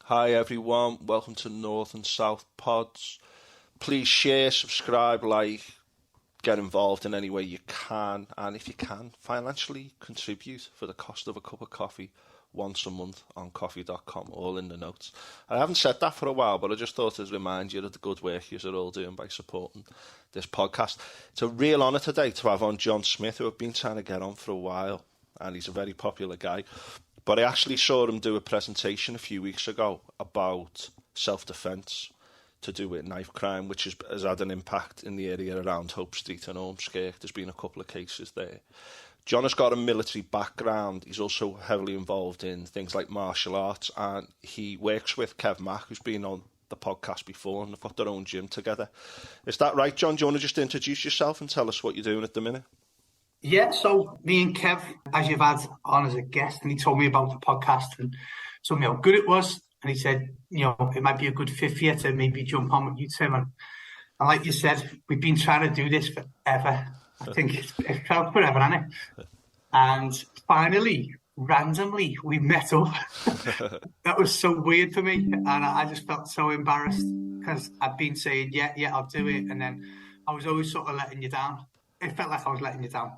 Hi everyone, welcome to North and South Pods. Please share, subscribe, like, get involved in any way you can, and if you can, financially contribute for the cost of a cup of coffee once a month on coffee.com, all in the notes. I haven't said that for a while, but I just thought I'd remind you of the good work you're all doing by supporting this podcast. It's a real honour today to have on John Smith, who I've been trying to get on for a while, and he's a very popular guy. But I actually saw him do a presentation a few weeks ago about self-defence to do with knife crime, which has had an impact in the area around Hope Street and Ormskirk. There's been a couple of cases there. John has got a military background. He's also heavily involved in things like martial arts, and he works with Kev Mack, who's been on the podcast before, and they've got their own gym together. Is that right, John? Do you want to just introduce yourself and tell us what you're doing at the minute? Yeah, so me and Kev, as you've had on as a guest, and he told me about the podcast and told me how good it was. And he said, it might be a good fit for you to maybe jump on with you, Tim. And like you said, we've been trying to do this forever. I think it's felt forever, hasn't it? And finally, randomly, we met up. That was so weird for me. And I just felt so embarrassed because I'd been saying, yeah, I'll do it. And then I was always sort of letting you down. It felt like I was letting you down.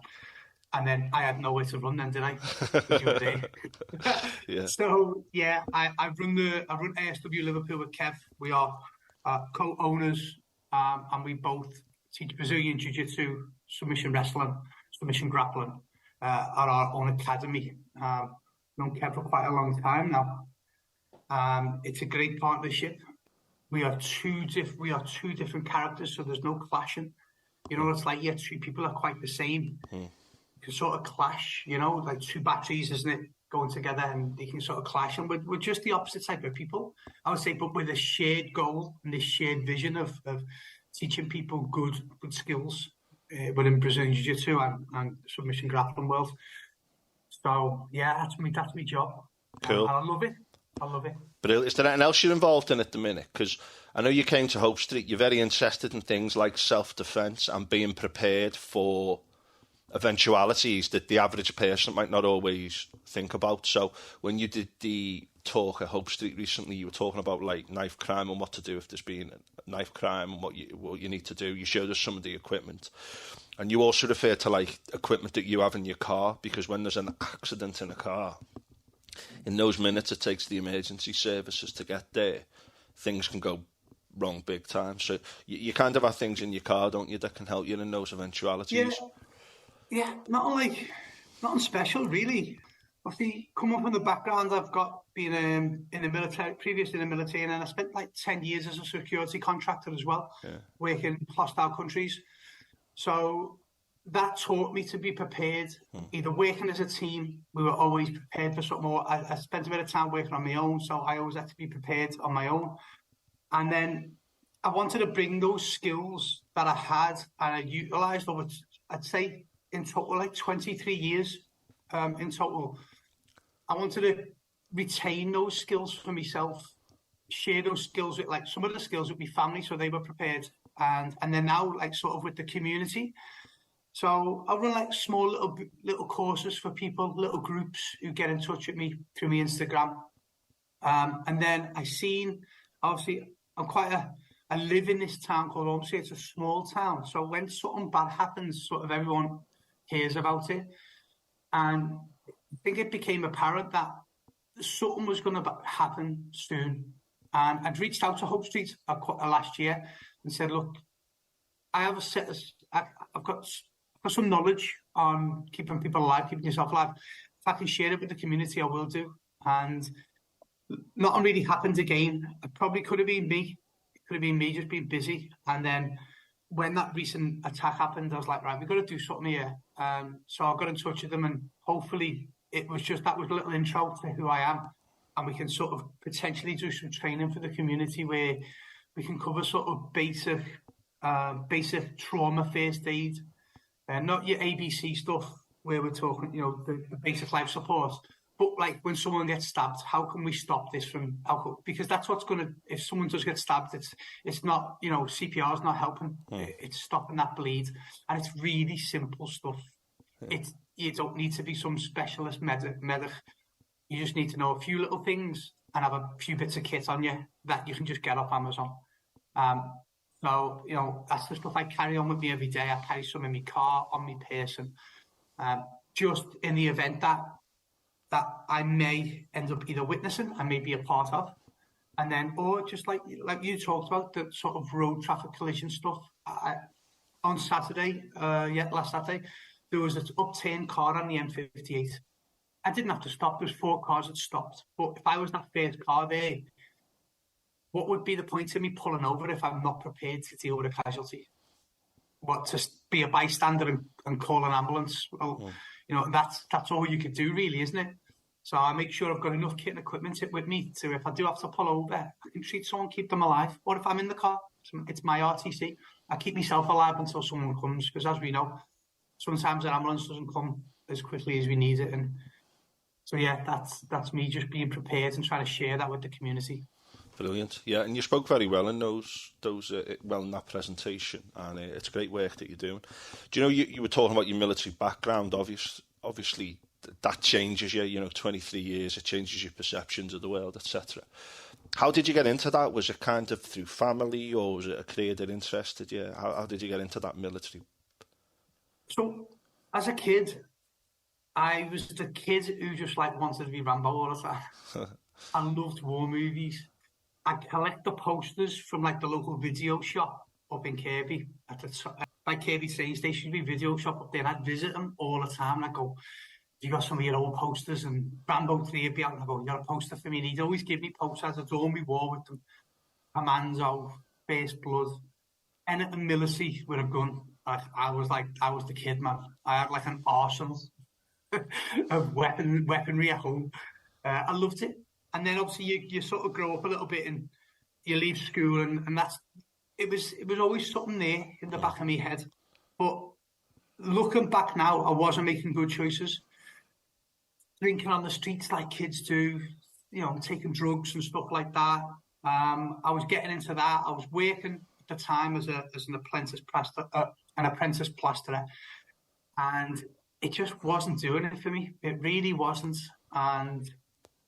And then I had nowhere to run then, did I? You were there. Yeah. So, yeah, I run ASW Liverpool with Kev. We are co-owners, and we both teach Brazilian Jiu-Jitsu, submission wrestling, submission grappling at our own academy. Known Kev for quite a long time now. It's a great partnership. We are two different characters, so there's no clashing. It's like, two people are quite the same. You can sort of clash, like two batteries, isn't it, going together, and they can sort of clash. And we're just the opposite type of people, I would say, but with a shared goal and this shared vision of teaching people good skills within Brazilian Jiu-Jitsu and submission grappling world. So, yeah, that's my job. Cool. And I love it. Brilliant. Is there anything else you're involved in at the minute? Because I know you came to Hope Street. You're very interested in things like self-defence and being prepared for eventualities that the average person might not always think about. So when you did the talk at Hope Street recently, you were talking about like knife crime and what to do if there's been a knife crime and what you need to do. You showed us some of the equipment. And you also referred to like equipment that you have in your car, because when there's an accident in a car, in those minutes it takes the emergency services to get there, things can go wrong big time. So you kind of have things in your car, don't you, that can help you in those eventualities? Yeah, nothing special really. Obviously, come up in the background, I've got been in the military, previously in the military, and then I spent like 10 years as a security contractor as well, working in hostile countries. So that taught me to be prepared, either working as a team. We were always prepared for something more. I spent a bit of time working on my own, so I always had to be prepared on my own. And then I wanted to bring those skills that I had and I utilised over, I'd say, in total, like 23 years in total. I wanted to retain those skills for myself, share those skills with, like, some of the skills with my family so they were prepared. And then now, like, sort of with the community. So I run like small little courses for people, little groups who get in touch with me through my Instagram. And then obviously, I live in this town called Ormskirk. It's a small town. So when something bad happens, sort of everyone hears about it. And I think it became apparent that something was going to happen soon. And I'd reached out to Hope Street last year and said, look, I've got some knowledge on keeping people alive, keeping yourself alive. If I can share it with the community, I will do. And nothing really happened again. It probably could have been me. It could have been me just being busy. And then when that recent attack happened, I was like, right, we've got to do something here. So I got in touch with them, and hopefully that was a little intro to who I am. And we can sort of potentially do some training for the community where we can cover sort of basic trauma first aid, and not your ABC stuff where we're talking, the basic life support. But like when someone gets stabbed, how can we stop this from alcohol? Because that's what's going to, if someone does get stabbed, it's not, CPR is not helping. It's stopping that bleed. And it's really simple stuff. You don't need to be some specialist medic. You just need to know a few little things and have a few bits of kit on you that you can just get off Amazon. So, you know, that's the stuff I carry on with me every day. I carry some in my car, on my person, just in the event that I may end up either witnessing, I may be a part of, and then, or just like you talked about, the sort of road traffic collision stuff. On Saturday, last Saturday, there was an upturned car on the M58. I didn't have to stop. There was 4 cars that stopped. But if I was that first car there, what would be the point of me pulling over if I'm not prepared to deal with a casualty? What, to be a bystander and call an ambulance? Well, you know, that's all you could do, really, isn't it? So I make sure I've got enough kit and equipment with me to, if I do have to pull over, I can treat someone, keep them alive. Or if I'm in the car, it's my RTC. I keep myself alive until someone comes, because as we know, sometimes an ambulance doesn't come as quickly as we need it. And so, yeah, that's me just being prepared and trying to share that with the community. Brilliant. Yeah, and you spoke very well in in that presentation, and it's great work that you're doing. Do you know, you were talking about your military background, obviously that changes you, 23 years, it changes your perceptions of the world, etc. How did you get into that? Was it kind of through family, or was it a career that interested you? How did you get into that military? So, as a kid, I was the kid who just wanted to be Rambo all the time. I loved war movies. I'd collect the posters from the local video shop up in Kirby. By Kirby train station, there'd be a video shop up there, and I'd visit them all the time. And I'd go, "You got some of your old posters?" And Rambo 3 would be out, and I'd go, "You got a poster for me?" And he'd always give me posters. I'd draw me war with them. Commando, First Blood, anything military with a gun. I was the kid, man. I had an arsenal of weaponry at home. I loved it. And then obviously you sort of grow up a little bit and you leave school, and it was always something there in the back of my head. But looking back now, I wasn't making good choices. Drinking on the streets like kids do, taking drugs and stuff like that. I was getting into that. I was working at the time as an apprentice plasterer, and it just wasn't doing it for me. It really wasn't. And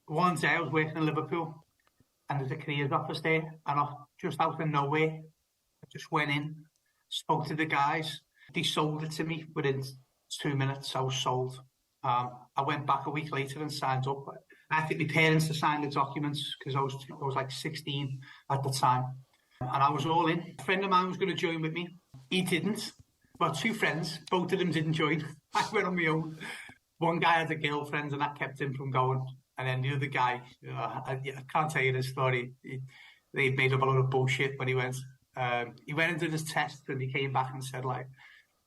one day I was working in Liverpool, and there's a careers office there, and just out of nowhere, I just went in, spoke to the guys. They sold it to me within 2 minutes. I was sold. I went back a week later and signed up. I think my parents to sign the documents because I was 16 at the time, and I was all in. A friend of mine was going to join with me. He didn't. Well, 2 friends, both of them didn't join. I went on my own. One guy had a girlfriend, and that kept him from going. And then the other guy, I can't tell you the story. They made up a lot of bullshit when he went. He went and did his test, and he came back and said,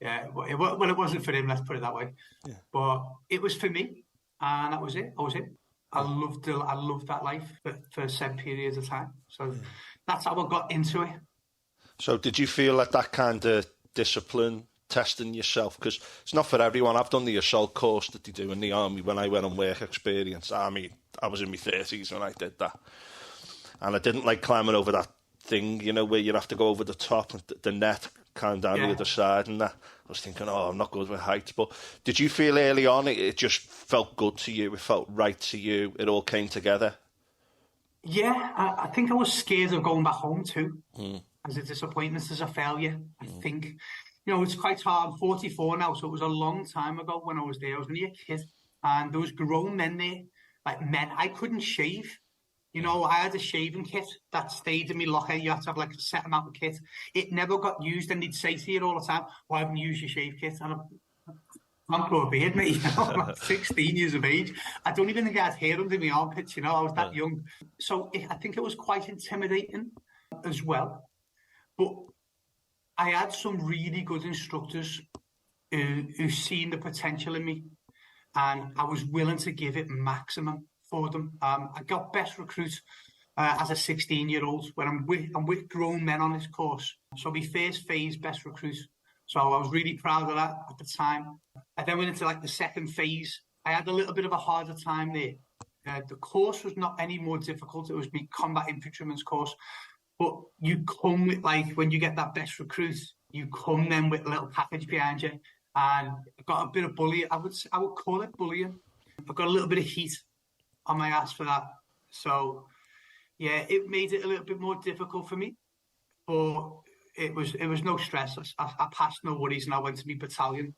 yeah, well, it wasn't for him, let's put it that way. Yeah. But it was for me, and that was it. I was it. I loved that life for set periods of time. So that's how I got into it. So did you feel that kind of discipline, testing yourself? Because it's not for everyone. I've done the assault course that they do in the army when I went on work experience. I mean, I was in my 30s when I did that. And I didn't like climbing over that thing, where you have to go over the top and the net kind of down the other side and that. I was thinking, I'm not good with heights. But did you feel early on it just felt good to you? It felt right to you? It all came together? Yeah, I think I was scared of going back home too. As a disappointment, as a failure. I think, it's quite hard. I'm 44 now, so it was a long time ago when I was there. I was only a kid, and there was grown men there, men. I couldn't shave. I had a shaving kit that stayed in my locker. You had to have a set amount of kit. It never got used, and they'd say to you all the time, "Why haven't you used your shave kit?" And I'm poor beard, mate. I'm 16 years of age. I don't even think I had hair under my armpits. I was that young. So I think it was quite intimidating as well. But I had some really good instructors who seen the potential in me, and I was willing to give it maximum for them. I got best recruit as a 16-year-old when I'm with grown men on this course. So my first phase best recruit. So I was really proud of that at the time. I then went into the second phase. I had a little bit of a harder time there. The course was not any more difficult. It was my combat infantryman's course. But you come with, when you get that best recruit, you come then with a little package behind you. And I got a bit of bullying. I would call it bullying. I got a little bit of heat on my ass for that. So yeah, it made it a little bit more difficult for me, but it was no stress. I passed no worries, and I went to my battalion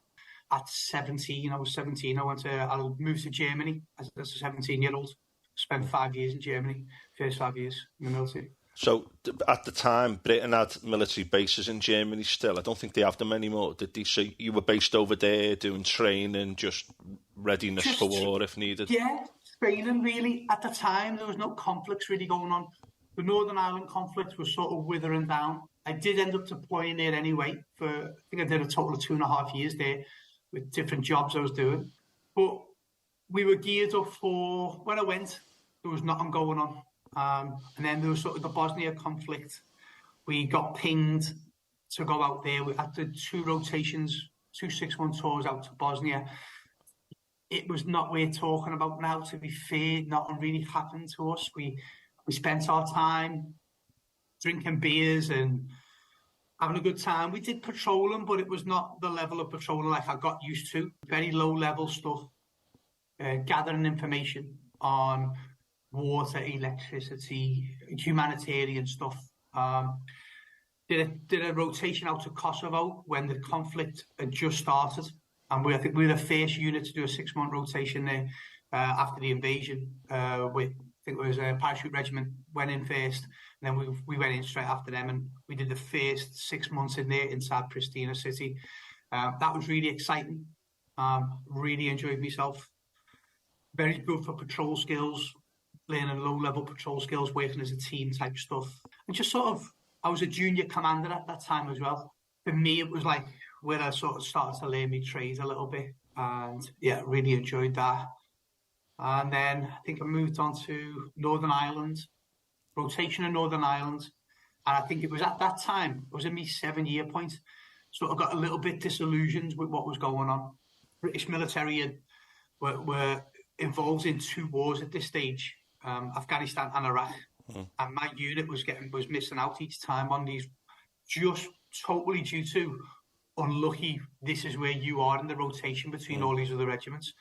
at 17. I was 17. I moved to Germany as a 17-year-old. Spent 5 years in Germany, first 5 years in the military. So at the time, Britain had military bases in Germany still. I don't think they have them anymore, did they? So you were based over there doing training, just readiness for war if needed? Yeah, training really. At the time, there was no conflicts really going on. The Northern Ireland conflict was sort of withering down. I did end up deploying there anyway. I think I did a total of 2.5 years there with different jobs I was doing. But we were geared up for, when I went, there was nothing going on. And then there was sort of the Bosnia conflict. We got pinged to go out there. We had to 2 rotations, 2 6-month tours out to Bosnia. It was not worth talking about now, to be fair. Nothing really happened to us. We spent our time drinking beers and having a good time. We did patrolling, but it was not the level of patrolling like I got used to. Very low level stuff, gathering information on water, electricity, humanitarian stuff. Did a rotation out to Kosovo when the conflict had just started, and I think we were the first unit to do a 6-month rotation there after the invasion. I think it was a parachute regiment went in first, and then we went in straight after them, and we did the first 6 months in there inside Pristina City. That was really exciting. Really enjoyed myself. Very good for patrol skills, learning low-level patrol skills, working as a team type stuff. And just sort of, I was a junior commander at that time as well. For me, it was like where I sort of started to learn my trade a little bit. And yeah, really enjoyed that. And then I think I moved on to Northern Ireland, rotation in Northern Ireland. And I think it was at that time, it was in my 7-year point, sort of got a little bit disillusioned with what was going on. British military were involved in 2 wars at this stage, Afghanistan and Iraq. And my unit was missing out each time on these, just totally due to unlucky, this is where you are in the rotation between all these other regiments.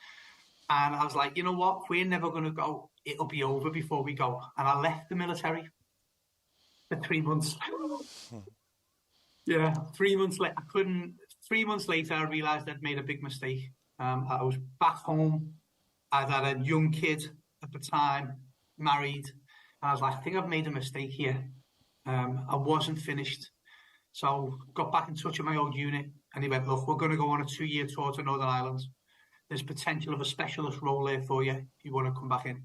And I was like, you know what, if we're never going to go, it'll be over before we go. And I left the military for 3 months. Yeah, 3 months later, 3 months later, I realised I'd made a big mistake. I was back home. I'd had a young kid at the time, married. And I was like, I think I've made a mistake here. I wasn't finished. So got back in touch with my old unit, and he went, look, we're going to go on a 2-year tour to Northern Ireland. There's potential of a specialist role there for you if you want to come back in.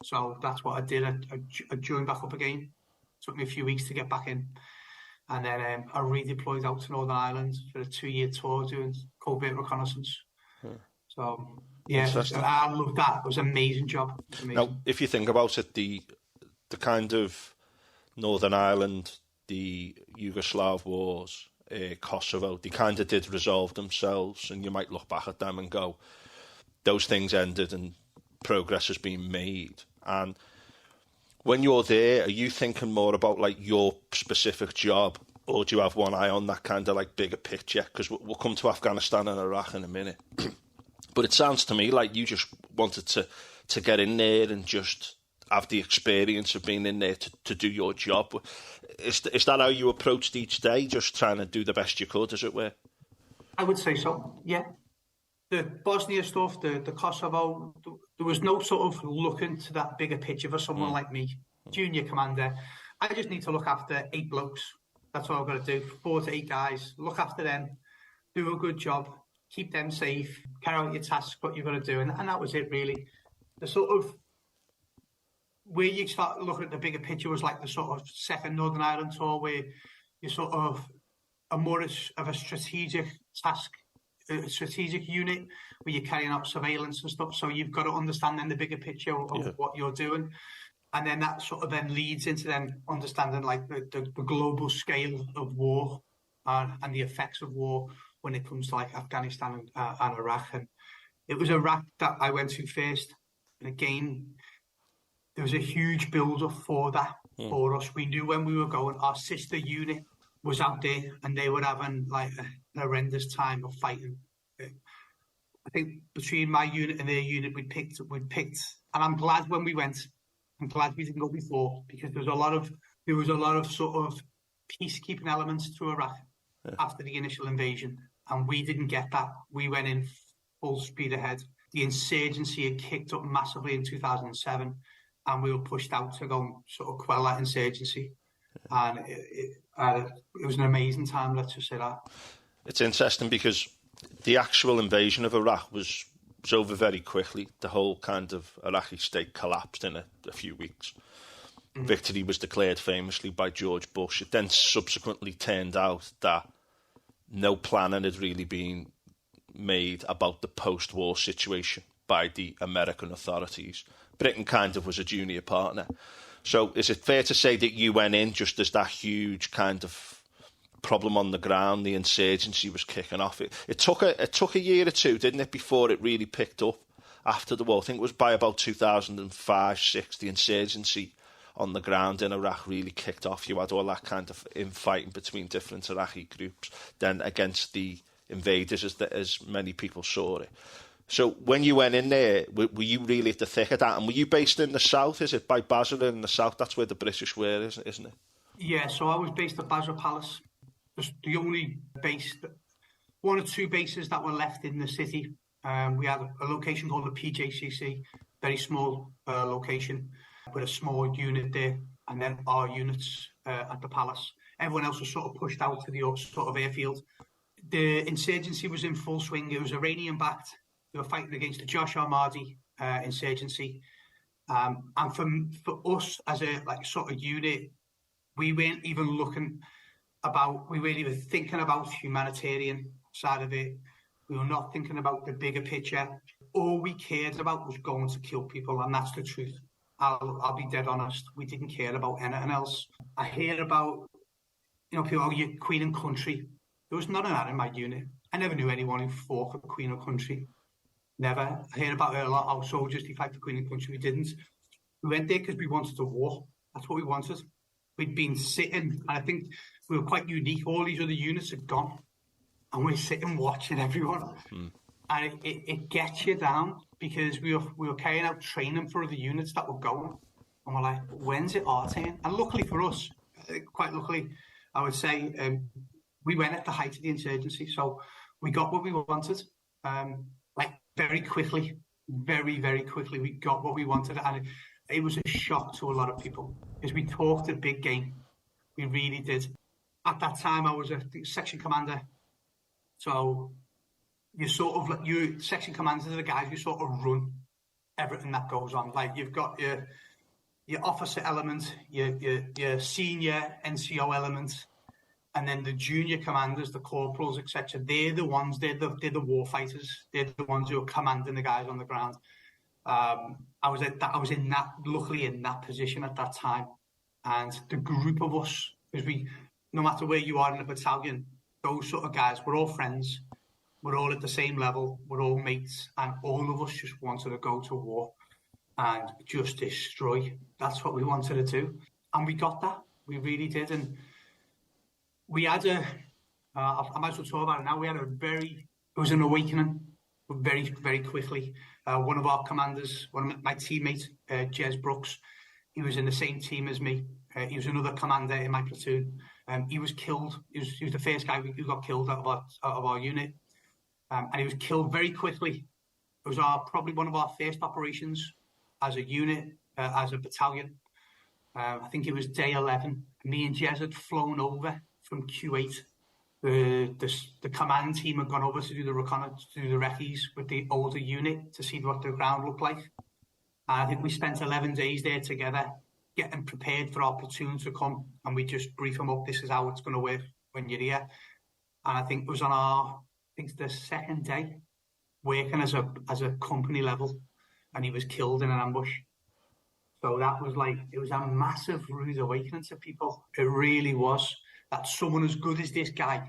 So that's what I did. I joined back up again. Took me a few weeks to get back in. And then I redeployed out to Northern Ireland for a 2-year tour doing covert reconnaissance. So, yeah, I loved that. It was an amazing job. Amazing. Now, if you think about it, the kind of Northern Ireland, the Yugoslav wars, Kosovo, they kind of did resolve themselves, and you might look back at them and go, those things ended and progress has been made. And when you're there, are you thinking more about like your specific job, or do you have one eye on that kind of like bigger picture? Because we'll come to Afghanistan and Iraq in a minute. But it sounds to me like you just wanted to get in there and just have the experience of being in there to do your job. Is that how you approached each day, just trying to do the best you could, as it were? I would say so, yeah. The Bosnia stuff, the Kosovo, there was no sort of looking to that bigger picture for someone like me, junior commander. I just need to look after 8 blokes. That's all I've got to do. 4 to 8 guys. Look after them. Do a good job. Keep them safe. Carry out your tasks, what you've got to do. And that was it, really. The sort of where you start looking at the bigger picture was like the sort of second Northern Ireland tour, where you sort of are more of a strategic task, a strategic unit, where you're carrying out surveillance and stuff. So you've got to understand then the bigger picture of what you're doing. And then that sort of then leads into then understanding like the global scale of war and the effects of war when it comes to like Afghanistan and Iraq. And it was Iraq that I went to first. And again, there was a huge build-up for that for us. We knew when we were going, our sister unit was out there and they were having like an horrendous time of fighting. I think between my unit and their unit, we'd picked, and I'm glad when we went, I'm glad we didn't go before, because there was a lot of sort of peacekeeping elements to Iraq after the initial invasion, and we didn't get that. We went in full speed ahead. The insurgency had kicked up massively in 2007, and we were pushed out to go and sort of quell that insurgency. And it was an amazing time, let's just say that. It's interesting because the actual invasion of Iraq was over very quickly. The whole kind of Iraqi state collapsed in a few weeks. Victory was declared famously by George Bush. It then subsequently turned out that no planning had really been made about the post-war situation by the American authorities. Britain kind of was a junior partner. So is it fair to say that you went in just as that huge kind of problem on the ground, the insurgency was kicking off? It took a year or two, didn't it, before it really picked up after the war? I think it was by about 2005-06, the insurgency on the ground in Iraq really kicked off. You had all that kind of infighting between different Iraqi groups, then against the invaders, as many people saw it. So when you went in there, were you really at the thick of that? And were you based in the south? Is it by Basra in the south? That's where the British were, isn't it? Yeah, so I was based at Basra Palace. Just the only base, one or two bases that were left in the city. We had a location called the PJCC, very small location, with a small unit there, and then our units at the palace. Everyone else was sort of pushed out to the sort of airfield. The insurgency was in full swing. It was Iranian-backed. They were fighting against the Josh Ahmadi insurgency. And for us as a sort of unit, we weren't even thinking about humanitarian side of it. We were not thinking about the bigger picture. All we cared about was going to kill people, and that's the truth. I'll be dead honest. We didn't care about anything else. I hear about, people, you're Queen and Country. There was none of that in my unit. I never knew anyone who fought for Queen and Country. Never. I hear about it a lot. Our soldiers, they fight for Queen and Country. We didn't. We went there because we wanted to war. That's what we wanted. We'd been sitting, and I think we were quite unique. All these other units had gone, and we're sitting watching everyone. And it gets you down, because we were carrying out training for the units that were going. And we're like, when's it our turn? And luckily for us, quite luckily, I would say, we went at the height of the insurgency. So we got what we wanted. Very quickly, very, very quickly, we got what we wanted. And it was a shock to a lot of people, because we talked a big game. We really did. At that time, I was a section commander. So you section commanders are the guys who sort of run everything that goes on. Like, you've got your officer element, your senior NCO element, and then the junior commanders, the corporals, etc. They're the ones. They're the war fighters. They're the ones who are commanding the guys on the ground. I was luckily in that position at that time, and the group of us, because no matter where you are in a battalion, those sort of guys, we're all friends. We're all at the same level. We're all mates, and all of us just wanted to go to war and just destroy. That's what we wanted to do, and we got that. We really did, and we had I might as well talk about it now. It was an awakening very, very quickly. One of our commanders, one of my teammates, Jez Brooks, he was in the same team as me. He was another commander in my platoon. He was killed. He was the first guy who got killed out of our unit. And he was killed very quickly. It was probably one of our first operations as a unit, as a battalion. I think it was day 11. Me and Jez had flown over from Kuwait. The command team had gone over to do the reconnaissance, to do the recce's with the older unit to see what the ground looked like. And I think we spent 11 days there together, getting prepared for our platoon to come, and we just brief them up. This is how it's going to work when you're here. And I think it was on the second day, working as a company level, and he was killed in an ambush. So that was it was a massive rude awakening to people. It really was. That someone as good as this guy,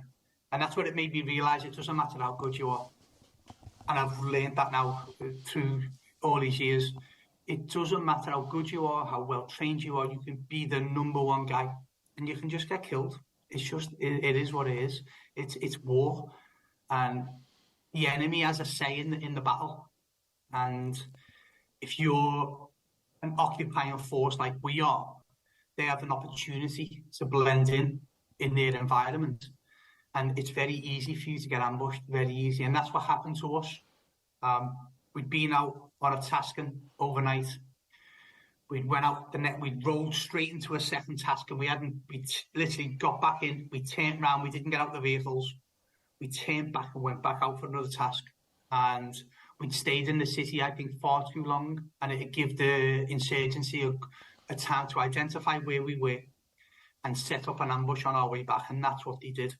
and that's what it made me realise. It doesn't matter how good you are, and I've learned that now through all these years. It doesn't matter how good you are, how well trained you are. You can be the number one guy, and you can just get killed. It's just it is what it is. It's war, and the enemy has a say in the battle. And if you're an occupying force like we are, they have an opportunity to blend in their environment. And it's very easy for you to get ambushed, very easy. And that's what happened to us. We'd been out on a tasking overnight. We went out the net. We rolled straight into a second task, and we literally got back in. We turned around. We didn't get out the vehicles. We turned back and went back out for another task. And we'd stayed in the city, I think, far too long, and it gave the insurgency a time to identify where we were and set up an ambush on our way back. And that's what they did.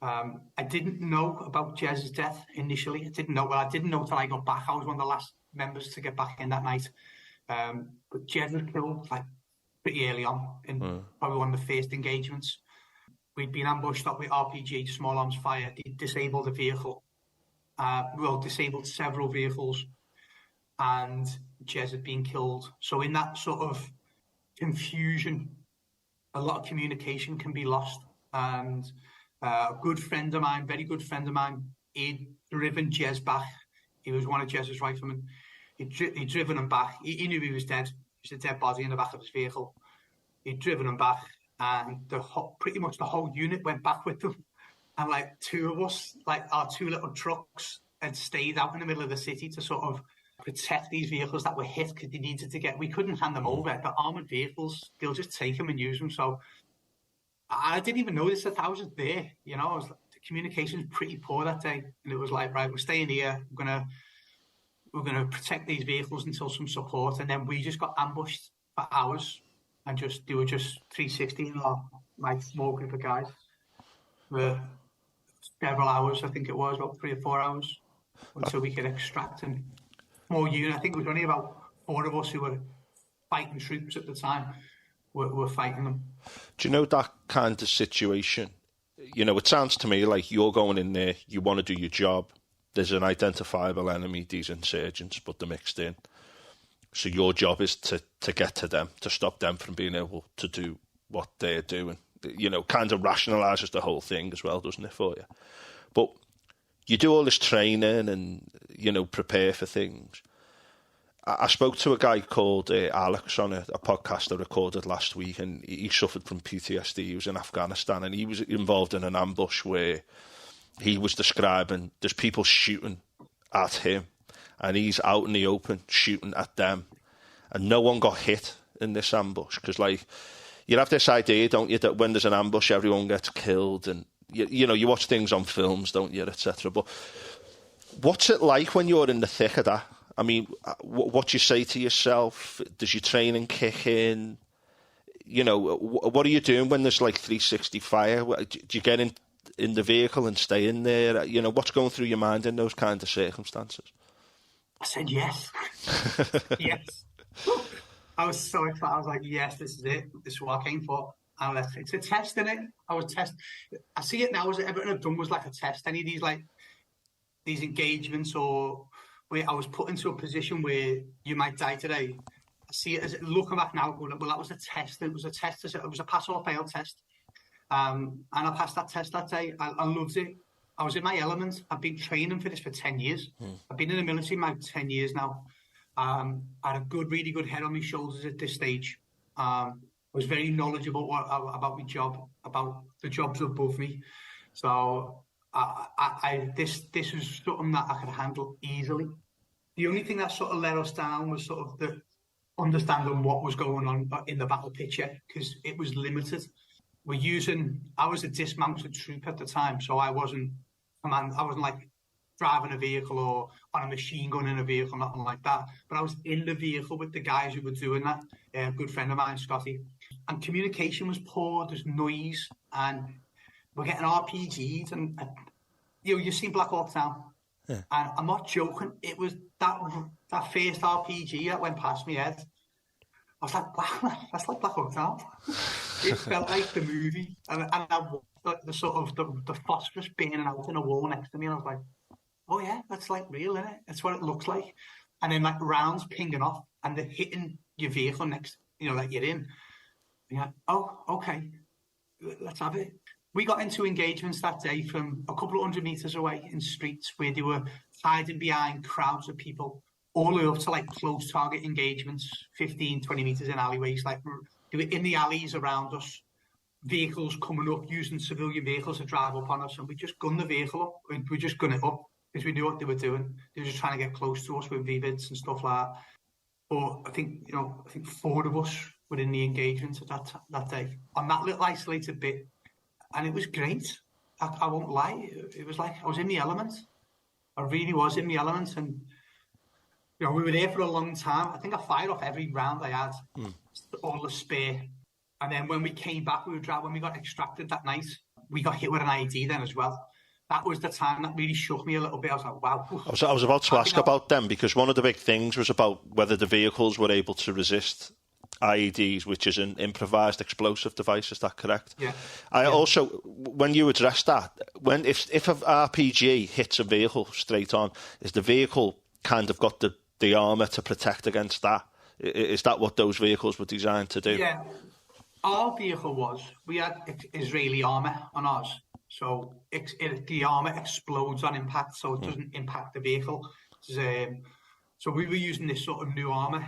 I didn't know about Jez's death initially. I didn't know till I got back. I was one of the last members to get back in that night. But Jez was killed like pretty early on in probably one of the first engagements. We'd been ambushed up with RPG, small arms fire. They disabled the vehicle. Disabled several vehicles, and Jez had been killed. So in that sort of confusion, a lot of communication can be lost. And a good friend of mine, very good friend of mine, he'd driven Jez back. He was one of Jez's riflemen. He'd driven him back. He knew he was dead. He was a dead body in the back of his vehicle. He'd driven him back, and pretty much the whole unit went back with them. And like two of us, like our two little trucks, had stayed out in the middle of the city to sort of protect these vehicles that were hit because they needed to we couldn't hand them over. The armoured vehicles, they'll just take them and use them. So I didn't even notice that I was there. You know, the communication was pretty poor that day. And it was like, right, we're staying here. We're gonna protect these vehicles until some support. And then we just got ambushed for hours, and they were just 360 in my small group of guys. For several hours, I think it was about 3 or 4 hours, until we could extract and more unit. I think it was only about 4 of us who were fighting troops at the time. Were fighting them. Do you know that kind of situation? You know, it sounds to me like you're going in there, you want to do your job. There's an identifiable enemy, these insurgents, but they're mixed in. So your job is to get to them, to stop them from being able to do what they're doing. You know, kind of rationalises the whole thing as well, doesn't it, for you? But you do all this training and, you know, prepare for things. I spoke to a guy called Alex on a podcast I recorded last week, and he suffered from PTSD. He was in Afghanistan, and he was involved in an ambush where he was describing there's people shooting at him, and he's out in the open shooting at them, and no one got hit in this ambush because, like, you have this idea, don't you, that when there's an ambush, everyone gets killed, and you know, you watch things on films, don't you, etc. But what's it like when you're in the thick of that? I mean, what do you say to yourself? Does your training kick in? You know, what are you doing when there's like 360 fire? Do you get in the vehicle and stay in there? You know, what's going through your mind in those kind of circumstances? I said yes. Yes. I was so excited. I was like, yes, this is it. This is what I came for. And it's a test, isn't it? I see it now as everything I've done was like a test. Any of these engagements or where I was put into a position where you might die today. I see it as looking back now, well, that was a test. It was a test. It was a pass or fail test. And I passed that test that day. I loved it. I was in my element. I've been training for this for 10 years. I've been in the military about 10 years now. I had a really good head on my shoulders at this stage. I was very knowledgeable about my job, about the jobs above me. So this was something that I could handle easily. The only thing that sort of let us down was sort of the understanding what was going on in the battle picture, because it was limited. I was a dismounted troop at the time, so I wasn't like driving a vehicle or on a machine gun in a vehicle, nothing like that. But I was in the vehicle with the guys who were doing that. A good friend of mine, Scotty. And communication was poor. There's noise, and we're getting RPGs, and you've seen Black Hawk Down. Yeah. And I'm not joking. It was that first RPG that went past my head. I was like, wow, that's like Black Hawk Down. It felt like the movie, and I watched the sort of the phosphorus burning out in a wall next to me, and I was like, oh yeah, that's like real, isn't it? That's what it looks like. And then like rounds pinging off, and they're hitting your vehicle next, that you're in. And you're like, oh, okay, let's have it. We got into engagements that day from a couple of 100 meters away in streets where they were hiding behind crowds of people all the way up to like close target engagements, 15, 20 meters in alleyways. Like they were in the alleys around us, vehicles coming up using civilian vehicles to drive up on us, and we just gunned the vehicle up. We just gunned it up because we knew what they were doing. They were just trying to get close to us with VVIDs and stuff like that. But I think, I think 4 of us were in the engagement at that day on that little isolated bit, and it was great. I won't lie. It was like I was in the element. I really was in the element, and we were there for a long time. I think I fired off every round I had, all the spare. And then when we came back, when we got extracted that night, we got hit with an IED then as well. That was the time that really shook me a little bit. I was like, wow. I was about to ask about them, because one of the big things was about whether the vehicles were able to resist IEDs, which is an improvised explosive device. Is that correct? Yeah. Also, when you addressed that, if an RPG hits a vehicle straight on, is the vehicle kind of got the armour to protect against that? Is that what those vehicles were designed to do? Yeah. Our vehicle we had Israeli armour on ours. So the armour explodes on impact, so it doesn't impact the vehicle. So we were using this sort of new armour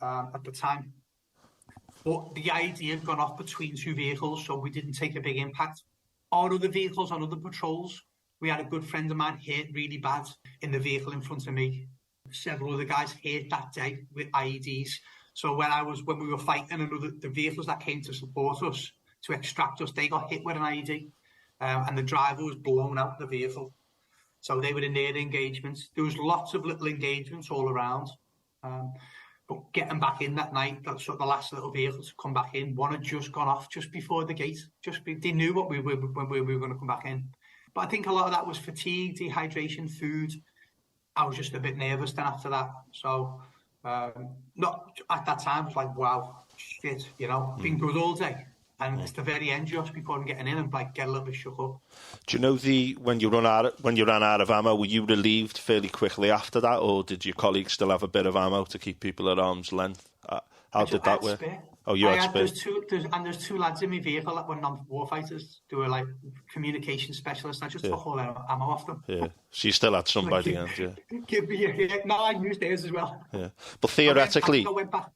at the time. But the IED had gone off between 2 vehicles, so we didn't take a big impact. Our other vehicles on other patrols, we had a good friend of mine hit really bad in the vehicle in front of me. Several other guys hit that day with IEDs. So when we were fighting, the vehicles that came to support us, to extract us, they got hit with an IED. And the driver was blown out the vehicle. So they were in their engagements. There was lots of little engagements all around. But getting back in that night, that's sort of the last little vehicle to come back in. One had just gone off just before the gate. They knew what when we were going to come back in. But I think a lot of that was fatigue, dehydration, food. I was just a bit nervous then after that. So not at that time, I was like, wow, shit, been good all day. And it's the very end, just before I'm getting in, and get a little bit shook up. Do you know when you ran out of ammo, were you relieved fairly quickly after that, or did your colleagues still have a bit of ammo to keep people at arm's length? How did that work? Spare. Oh, you had spare. There's 2 lads in my vehicle that were non-war fighters. They were like communication specialists. I just took all their ammo off them. Yeah. So you still had some by the end, yeah. Give me no, I used theirs as well. Yeah. But theoretically, I went back.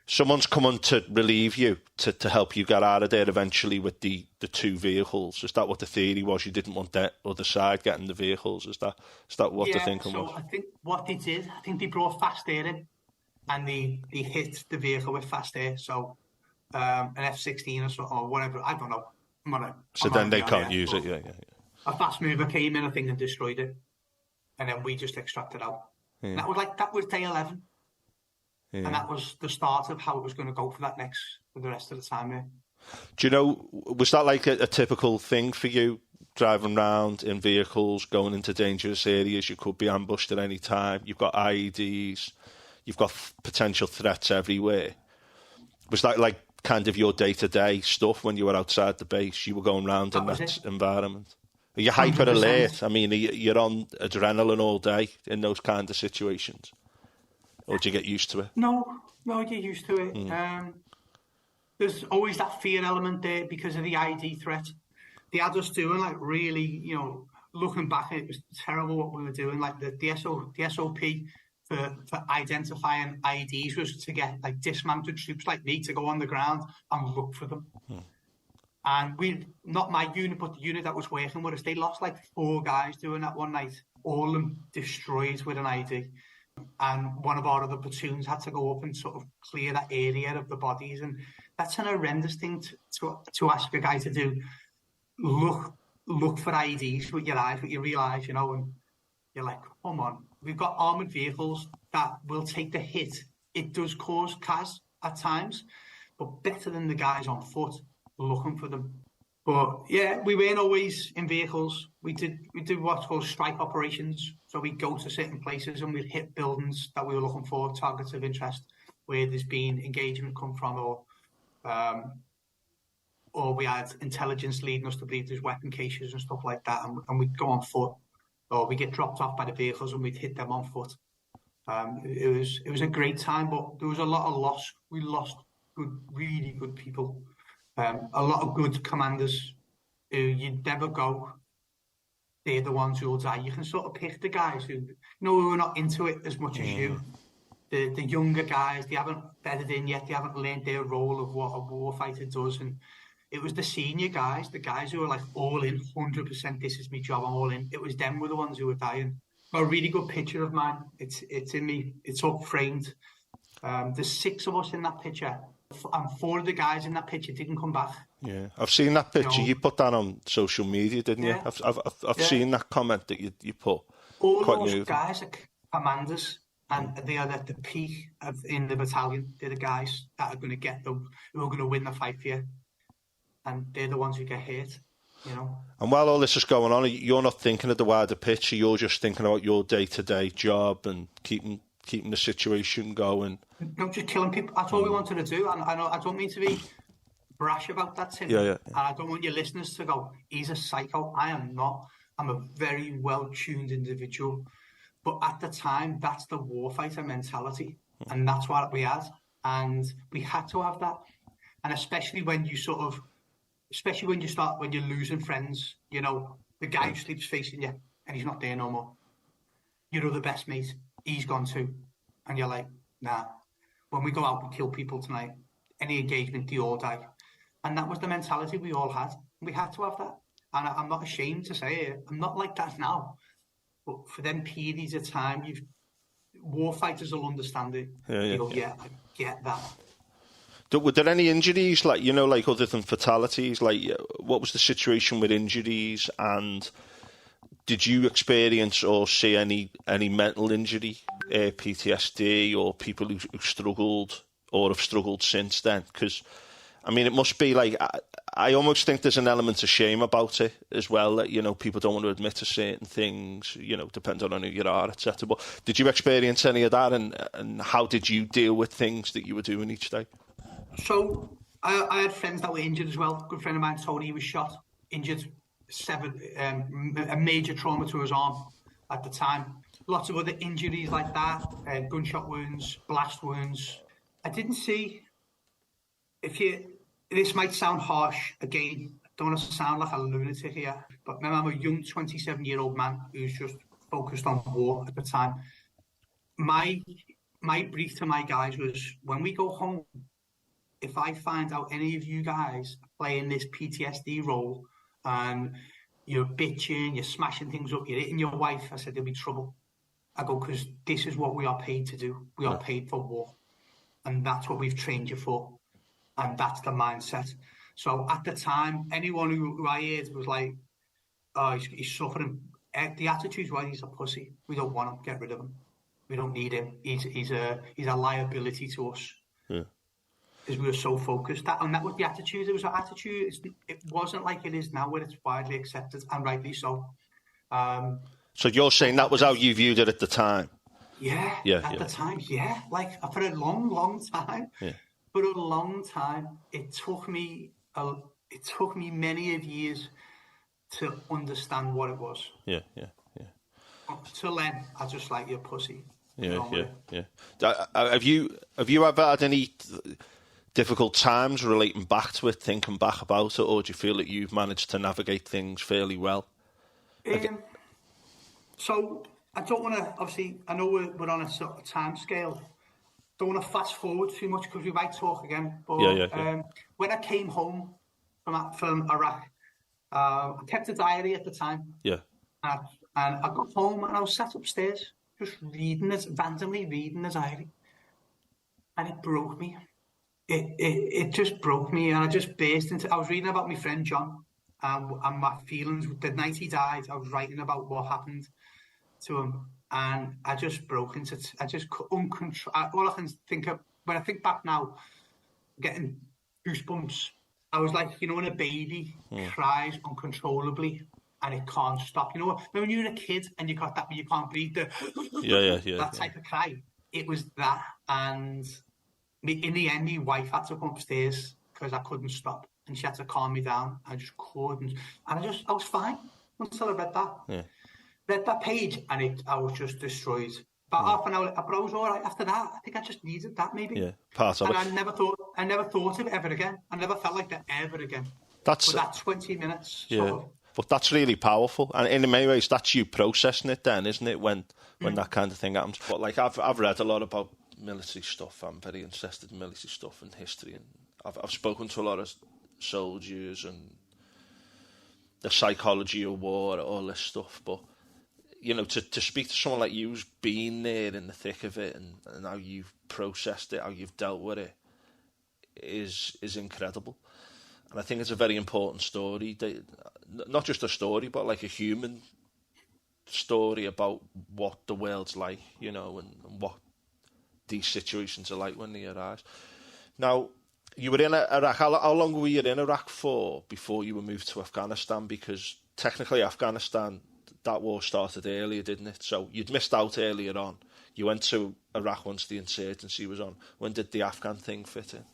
Someone's come on to relieve you, to help you get out of there eventually with the 2 vehicles. Is that what the theory was? You didn't want that other side getting the vehicles? Is that what the thinking was? I think what they did, they brought fast air in, and they hit the vehicle with fast air. So an F-16 or whatever, I don't know. So then they can't use it, yeah. A fast mover came in, I think, and destroyed it. And then we just extracted out. Yeah. And that was day 11. Yeah. And that was the start of how it was going to go for the rest of the time. Yeah. Do you know, was that like a typical thing for you, driving around in vehicles, going into dangerous areas? You could be ambushed at any time. You've got IEDs. You've got potential threats everywhere. Was that like kind of your day-to-day stuff when you were outside the base? You were going around in that environment? Are you hyper alert? I mean, you're on adrenaline all day in those kind of situations? Or do you get used to it? No, you get used to it. There's always that fear element there because of the ID threat. They had us doing really, looking back, it was terrible what we were doing. Like the SOP for identifying IEDs was to get dismounted troops like me to go on the ground and look for them. And not my unit, but the unit that was working with us, they lost 4 guys doing that one night. All of them destroyed with an ID. And one of our other platoons had to go up and sort of clear that area of the bodies. And that's an horrendous thing to ask a guy to do. Look for IEDs with your eyes, but you realise, and you're like, come on. We've got armoured vehicles that will take the hit. It does cause CAS at times, but better than the guys on foot looking for them. But yeah, we weren't always in vehicles. We did what's called strike operations. So we'd go to certain places and we'd hit buildings that we were looking for, targets of interest, where there's been engagement come from, or we had intelligence leading us to believe there's weapon caches and stuff like that, and we'd go on foot, or we get dropped off by the vehicles and we'd hit them on foot. It was a great time, but there was a lot of loss. We lost really good people. A lot of good commanders who you'd never go they're the ones who'll die. You can sort of pick the guys who are not into it as much as you. The younger guys, they haven't bedded in yet. They haven't learned their role of what a warfighter does. And it was the senior guys, the guys who were like all in, 100%. This is my job. I'm all in. It was them were the ones who were dying. A really good picture of mine. It's in me. It's up framed. There's 6 of us in that picture, and 4 of the guys in that picture didn't come back. Yeah, I've seen that picture. No. You put that on social media, didn't you? I've seen that comment that you put. All Quite those moving. guys are commanders, and they are at the peak in the battalion. They're the guys that are going to get them, who are going to win the fight for you, and they're the ones who get hurt. You know. And while all this is going on, you're not thinking of the wider picture. You're just thinking about your day-to-day job and keeping the situation going. No, just killing people. That's all we wanted to do. And I don't mean to be brash about that, Tim. Yeah. And I don't want your listeners to go, he's a psycho. I am not. I'm a very well-tuned individual. But at the time, that's the warfighter mentality. And that's what we had. And we had to have that. And especially when you when you're losing friends, you know, the guy who sleeps facing you and he's not there no more. Your other best mate, he's gone too. And you're like, nah, when we go out and kill people tonight, any engagement, they all die. And that was the mentality we all had. We had to have that. And I'm not ashamed to say it. I'm not like that now. But for them periods of time, warfighters will understand it. Yeah, I get that. Were there any injuries, like other than fatalities? Like, what was the situation with injuries? And did you experience or see any mental injury, PTSD, or people who struggled or have struggled since then? Because, I mean, it must be like, I almost think there's an element of shame about it as well, that, people don't want to admit to certain things, depending on who you are, etc. But did you experience any of that, and how did you deal with things that you were doing each day? So I had friends that were injured as well. A good friend of mine, Tony, was shot, injured, severed, a major trauma to his arm at the time. Lots of other injuries like that, gunshot wounds, blast wounds. I didn't see, this might sound harsh, again, I don't want to sound like a lunatic here, but remember, I'm a young 27-year-old man who's just focused on war at the time. My brief to my guys was, when we go home, if I find out any of you guys playing this PTSD role and you're bitching, you're smashing things up, you're hitting your wife, I said, there'll be trouble. I go, because this is what we are paid to do. We are paid for war. And that's what we've trained you for. And that's the mindset. So at the time, anyone who I heard was like, oh, he's suffering. The attitude was, he's a pussy. We don't want him. Get rid of him. We don't need him. He's a liability to us. Yeah. Because we were so focused. And that was the attitude. It was an attitude. It wasn't like it is now, where it's widely accepted, and rightly so. So you're saying that was how you viewed it at the time? Yeah. At the time, yeah. Like, for a long, long time. Yeah. For a long time, it took me many of years to understand what it was. Yeah. Up till then, I just like, you're pussy. Yeah. Have you ever had any difficult times relating back to it, thinking back about it, or do you feel that you've managed to navigate things fairly well? So I don't want to, obviously, I know we're on a sort of time scale. Don't want to fast forward too much because we might talk again. But when I came home from Iraq, I kept a diary at the time. Yeah. And I got home and I was sat upstairs just randomly reading the diary. And it broke me. It just broke me, and I just burst into. I was reading about my friend John, and my feelings. The night he died, I was writing about what happened to him, and I just broke into. I just uncontrollable. All I can think of when I think back now, getting goosebumps. I was like, when a baby cries uncontrollably and it can't stop. When you're a kid and you got that, but you can't breathe. That type of cry. It was that, and. In the end, my wife had to come upstairs because I couldn't stop, and she had to calm me down. I just couldn't, and I was fine until I read that. Yeah. Read that page, and I was just destroyed. About half an hour, but I was all right after that. I think I just needed that, maybe. Yeah, part of it. And I never thought of it ever again. I never felt like that ever again. But that 20 minutes. Yeah. But that's really powerful, and in many ways, that's you processing it. Then, isn't it? When that kind of thing happens. But like I've read a lot about military stuff. I'm very interested in military stuff and history, and I've spoken to a lot of soldiers and the psychology of war, all this stuff. But you know, to speak to someone like you who's been there in the thick of it and how you've processed it, how you've dealt with it, is incredible. And I think it's a very important story. Not just a story, but like a human story about what the world's like, you know, and what these situations are like when they arise. Now, you were in Iraq. How long were you in Iraq for before you were moved to Afghanistan? Because technically Afghanistan, that war started earlier, didn't it? So you'd missed out earlier on. You went to Iraq once the insurgency was on. When did the Afghan thing fit in?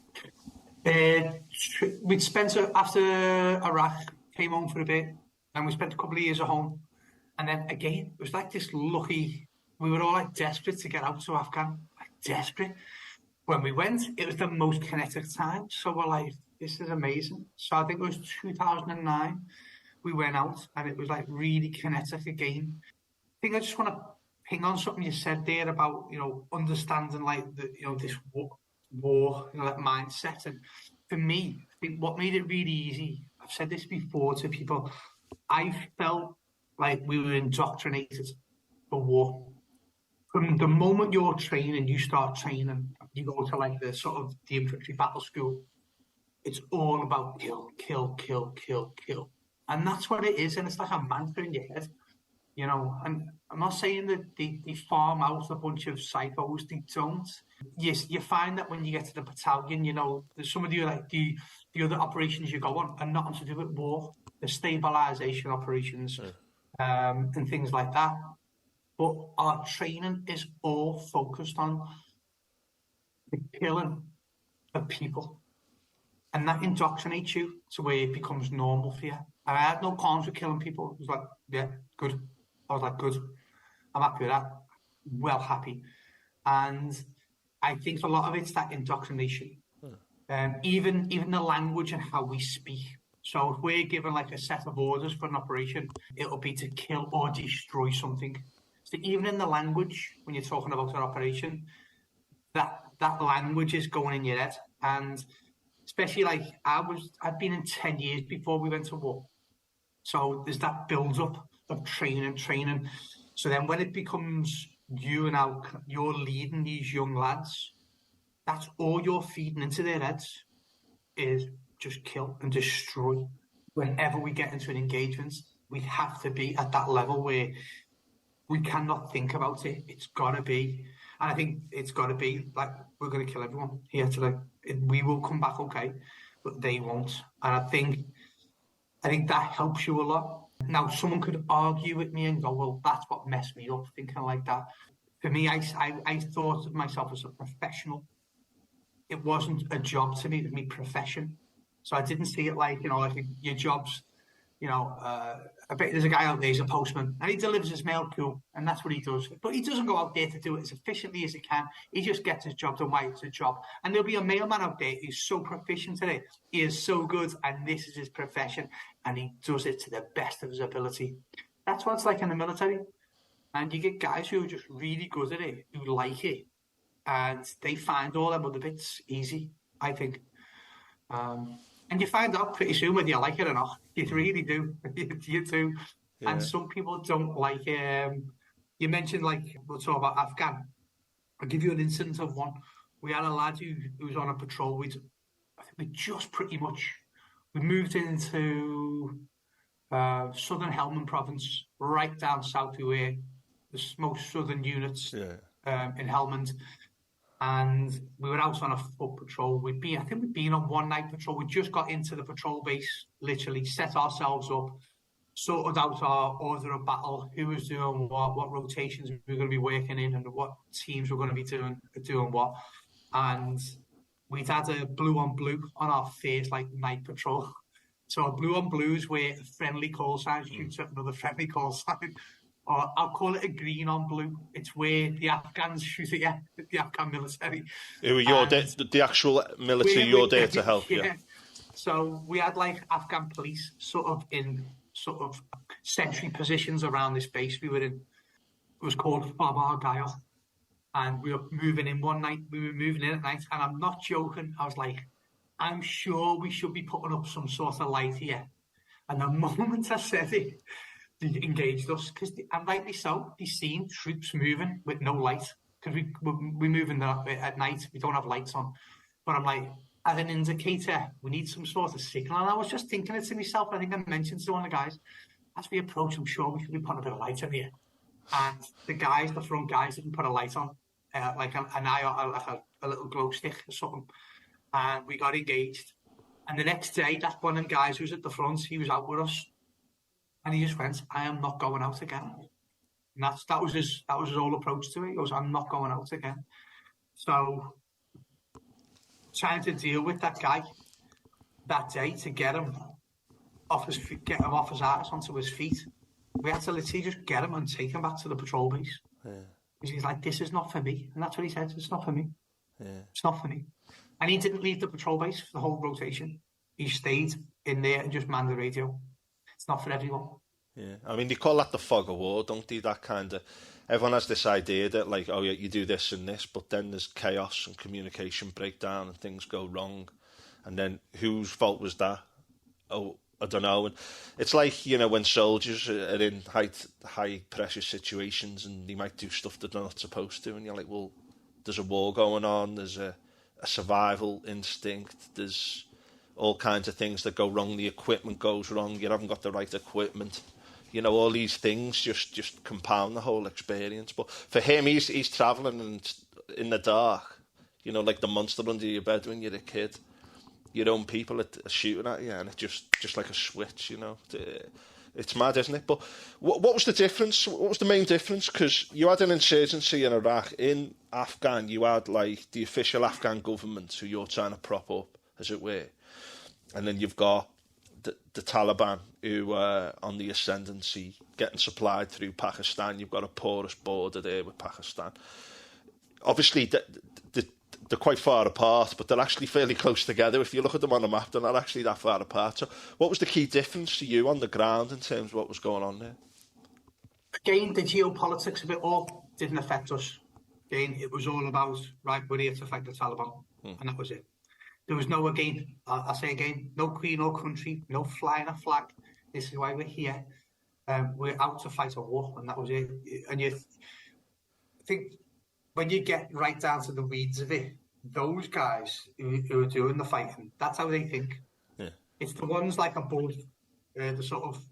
We'd spent, after Iraq, came home for a bit, and we spent a couple of years at home. And then again, it was like this lucky, we were all like desperate to get out to Afghan, like desperate. When we went, it was the most kinetic time. So we're like, this is amazing. So I think it was 2009, we went out, and it was like really kinetic again. I think I just want to ping on something you said there about, you know, understanding like the, you know, this war, you know, that mindset. And for me, I think what made it really easy, I've said this before to people, I felt like we were indoctrinated for war. From the moment you're training, you start training, you go to like the sort of the infantry battle school, it's all about kill, kill, kill, kill, kill. And that's what it is, and it's like a mantra in your head. You know, and I'm not saying that they farm out a bunch of psychos, they don't. Yes, you find that when you get to the battalion, you know, there's some of the like the other operations you go on are nothing to do with war, the stabilisation operations, and things like that. But our training is all focused on the killing of people. And that indoctrinates you to where it becomes normal for you. And I had no qualms with killing people. It was like, yeah, good. I was like, good. I'm happy with that. Well happy. And I think a lot of it's that indoctrination. Even the language and how we speak. So if we're given like a set of orders for an operation, it'll be to kill or destroy something. So even in the language, when you're talking about an operation, that language is going in your head. And especially like I'd been in 10 years before we went to war. So there's that build up of training. So then when it becomes you now, you're leading these young lads, that's all you're feeding into their heads is just kill and destroy. Whenever we get into an engagement, we have to be at that level where we cannot think about it. It's got to be. And I think it's got to be like, we're going to kill everyone here today. We will come back okay, but they won't. And I think that helps you a lot. Now, someone could argue with me and go, well, that's what messed me up, thinking like that. For me, I thought of myself as a professional. It wasn't a job to me, it was my profession. So I didn't see it like, you know, like your job's, you know, I bet there's a guy out there, he's a postman, and he delivers his mail, cool, and that's what he does. But he doesn't go out there to do it as efficiently as he can. He just gets his job done while it's a job. And there'll be a mailman out there who's so proficient at it. He is so good, and this is his profession, and he does it to the best of his ability. That's what it's like in the military. And you get guys who are just really good at it, who like it, and they find all them other bits easy, I think. And you find out pretty soon whether you like it or not. You really do. You do. Yeah. And some people don't like it. You mentioned, like, we'll talk about Afghan. I'll give you an instance of one. We had a lad who was on a patrol. I think we just pretty much, we moved into southern Helmand province, right down south to where the most southern units in Helmand. And we were out on a foot patrol. I think we'd been on one night patrol. We just got into the patrol base, literally set ourselves up, sorted out our order of battle, who was doing what rotations we were going to be working in, and what teams were going to be doing what. And we'd had a blue on blue on our first night patrol. So a blue on blue is where a friendly call sign shoots at another friendly call sign. Or I'll call it a green on blue. It's where the Afghans shoot at you, the Afghan military. The actual military, you're there to help. Yeah. So we had like Afghan police sort of in sort of sentry positions around this base we were in. It was called Fob Argyle, and we were moving in one night. We were moving in at night, and I'm not joking. I was like, I'm sure we should be putting up some sort of light here. And the moment I said it, they engaged us, because, and rightly so, they seen troops moving with no light, because we move in at night, we don't have lights on. But I'm like, as an indicator, we need some sort of signal. And I was just thinking it to myself. I think I mentioned to one of the guys, as we approach, I'm sure we should be putting a bit of light in here. And the front guys didn't put a light on, like a little glow stick or something. And we got engaged. And the next day, that one of the guys who was at the front, he was out with us. And he just went, I am not going out again. And that was his whole approach to it. He goes, I'm not going out again. So trying to deal with that guy that day to get him off his arse onto his feet. We had to literally just get him and take him back to the patrol base. Yeah. Because he's like, this is not for me. And that's what he said, it's not for me. Yeah. It's not for me. And he didn't leave the patrol base for the whole rotation. He stayed in there and just manned the radio. It's not for everyone. Yeah, I mean, they call that the fog of war, don't they? That kind of... Everyone has this idea that, like, oh, yeah, you do this and this, but then there's chaos and communication breakdown and things go wrong. And then whose fault was that? Oh, I don't know. And it's like, you know, when soldiers are in high pressure situations and they might do stuff that they're not supposed to, and you're like, well, there's a war going on, there's a survival instinct, there's all kinds of things that go wrong, the equipment goes wrong, you haven't got the right equipment. You know, all these things just compound the whole experience. But for him, he's travelling and in the dark, you know, like the monster under your bed when you're a kid. Your own people are shooting at you, and it's just like a switch, you know. It's mad, isn't it? But what was the difference? What was the main difference? Because you had an insurgency in Iraq. In Afghan, you had, like, the official Afghan government who you're trying to prop up, as it were. And then you've got the Taliban, who are on the ascendancy, getting supplied through Pakistan. You've got a porous border there with Pakistan. Obviously, they're quite far apart, but they're actually fairly close together. If you look at them on the map, they're not actually that far apart. So what was the key difference to you on the ground in terms of what was going on there? Again, the geopolitics of it all didn't affect us. Again, it was all about, right, we're here to fight the Taliban, and that was it. There was no, again, I'll say again, no queen or country, no flying a flag. This is why we're here. We're out to fight a war, and that was it. And I think when you get right down to the weeds of it, those guys who are doing the fighting, that's how they think. Yeah. It's the ones like above, the sort of,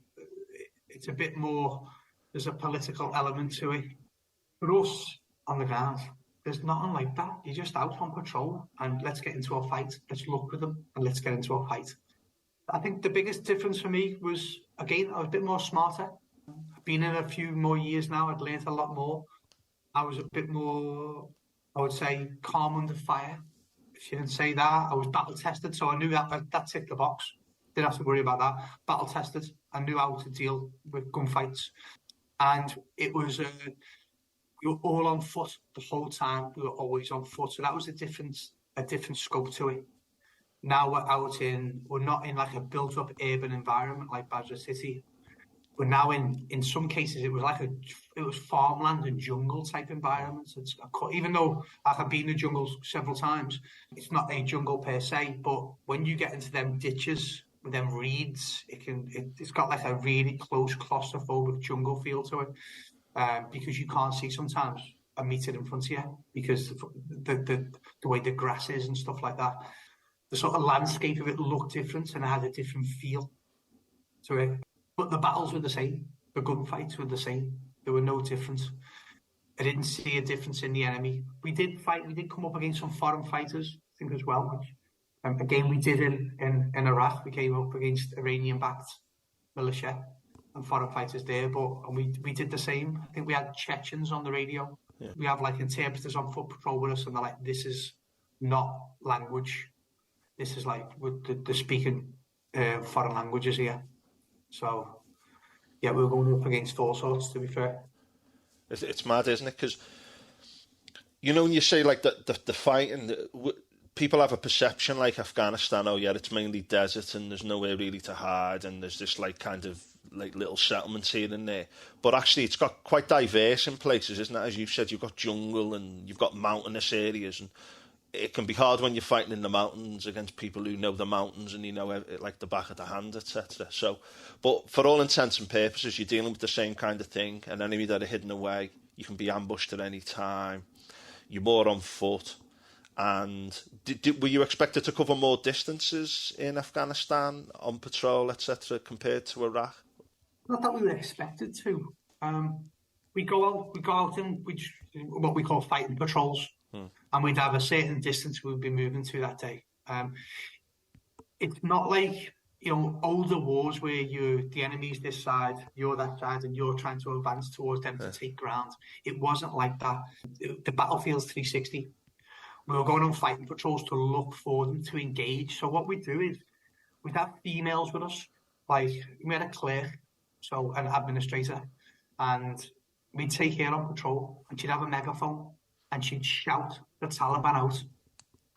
it's a bit more, there's a political element to it. For us, on the ground, there's nothing like that. You're just out on patrol and let's get into a fight. Let's look with them and let's get into a fight. I think the biggest difference for me was, again, I was a bit more smarter. I've been in a few more years now. I'd learned a lot more. I was a bit more, I would say, calm under fire. If you didn't say that, I was battle tested. So I knew that ticked the box. Didn't have to worry about that. Battle tested. I knew how to deal with gunfights. And it was... we were all on foot the whole time. We were always on foot. So that was a different scope to it. Now we're not in like a built-up urban environment like Basra City. We're now in some cases, it was farmland and jungle type environments. Even though I have been in the jungle several times, it's not a jungle per se, but when you get into them ditches with them reeds, it's got like a really close claustrophobic jungle feel to it. Because you can't see sometimes a meter in front of you because the way the grass is and stuff like that. The sort of landscape of it looked different and it had a different feel to it. But the battles were the same. The gunfights were the same. There were no difference. I didn't see a difference in the enemy. We did fight. We did come up against some foreign fighters, I think, as well. Which, again, we did in Iraq. We came up against Iranian-backed militia and foreign fighters there, and we did the same. I think we had Chechens on the radio. Yeah. We have like interpreters on foot patrol with us, and they're like, this is not language. This is like, they're speaking foreign languages here. So, yeah, we were going up against all sorts, to be fair. It's mad, isn't it? Because, you know, when you say like the fighting, people have a perception like Afghanistan, oh yeah, it's mainly desert and there's nowhere really to hide and there's this like kind of like little settlements here and there. But actually it's got quite diverse in places, isn't it? As you've said, you've got jungle and you've got mountainous areas, and it can be hard when you're fighting in the mountains against people who know the mountains and you know it like the back of the hand, etc. So, but for all intents and purposes, you're dealing with the same kind of thing. An enemy that are hidden away, you can be ambushed at any time. You're more on foot. And were you expected to cover more distances in Afghanistan on patrol, etc., compared to Iraq? Not that we were expected to. We go out in what we call fighting patrols, and we'd have a certain distance we'd be moving to that day. It's not like older wars where the enemy's this side, you're that side, and you're trying to advance towards them to take ground. It wasn't like that. The battlefield's 360. We were going on fighting patrols to look for them to engage. So what we do is we'd have females with us, like we had a clerk, so an administrator, and we'd take her on patrol, and she'd have a megaphone, and she'd shout the Taliban out,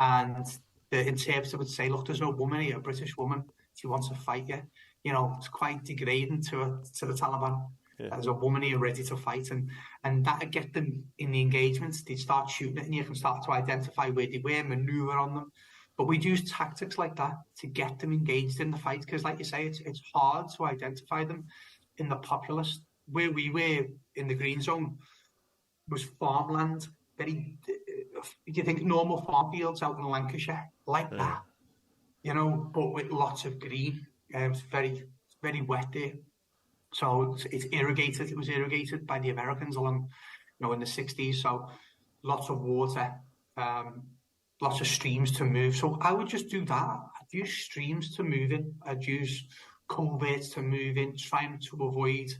and the interpreter would say, "Look, there's no woman here, a British woman. She wants to fight you." It's quite degrading to the Taliban. Yeah. There's a woman here ready to fight, and that'd get them in the engagements. They'd start shooting it, and you can start to identify where they were, maneuver on them. But we'd use tactics like that to get them engaged in the fight, because, like you say, it's hard to identify them in the populace. Where we were in the green zone was farmland, very. You think normal farm fields out in Lancashire, like that, but with lots of green. It's very, very wet there. So it's irrigated. It was irrigated by the Americans along, in the 60s. So lots of water, lots of streams to move. So I would just do that. I'd use streams to move in. I'd use culverts to move in, trying to avoid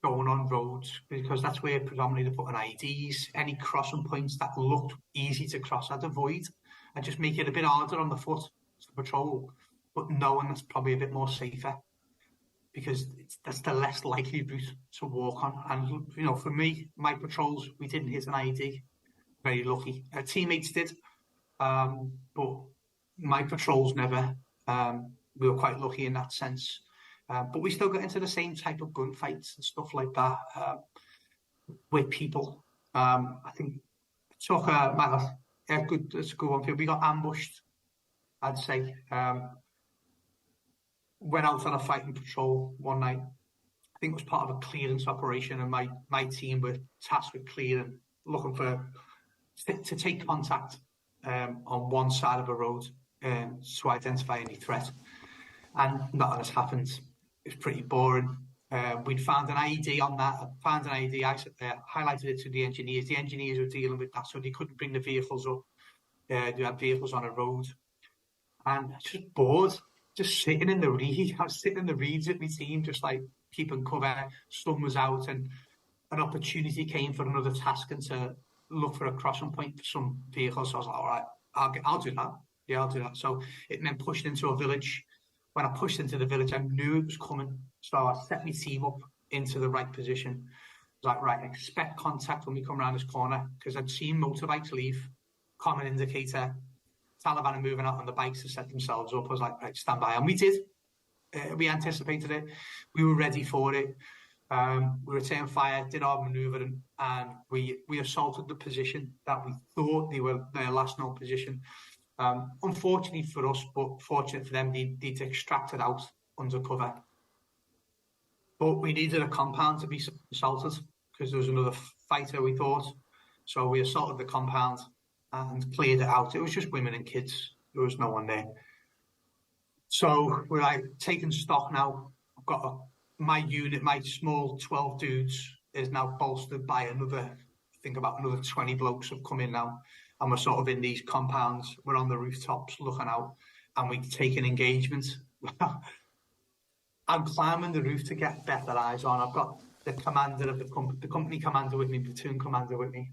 going on roads, because that's where predominantly they put in IEDs. Any crossing points that looked easy to cross, I'd avoid. I'd just make it a bit harder on the foot to patrol, but knowing that's probably a bit more safer, because that's the less likely route to walk on. And, for me, my patrols, we didn't hit an IED. Very lucky. Our teammates did, but my patrols never. We were quite lucky in that sense. But we still got into the same type of gunfights and stuff like that with people. I think it took it's a good one. We got ambushed, I'd say. Went out on a fighting patrol one night. I think it was part of a clearance operation, and my team were tasked with clearing, looking to take contact on one side of a road to identify any threat. And nothing has happened. It's pretty boring. We'd found an IED on that. I found an IED. I highlighted it to the engineers. The engineers were dealing with that, so they couldn't bring the vehicles up. They had vehicles on a road. And just bored. Just sitting in the reed. I was sitting in the reeds with my team, just like keeping cover. Sun was out, and an opportunity came for another task and to look for a crossing point for some vehicles. So I was like, all right, I'll do that. Yeah, I'll do that. So it meant pushing into a village. When I pushed into the village, I knew it was coming. So I set my team up into the right position. I was like, right, expect contact when we come around this corner, because I'd seen motorbikes leave. Common indicator. Taliban are moving out on the bikes to set themselves up. I was like, right, stand by. And we did. We anticipated it. We were ready for it. We returned fire, did our manoeuvring, and we assaulted the position that we thought they were their last known position. Unfortunately for us, but fortunate for them, they'd extracted out under cover. But we needed a compound to be assaulted, because there was another fighter, we thought. So we assaulted the compound and cleared it out. It was just women and kids. There was no one there. So we're like taking stock now. I've got my unit, my small 12 dudes is now bolstered by another 20 blokes have come in now. And we're sort of in these compounds. We're on the rooftops looking out, and we take an engagement. I'm climbing the roof to get better eyes on. I've got the commander of the company commander with me, platoon commander with me.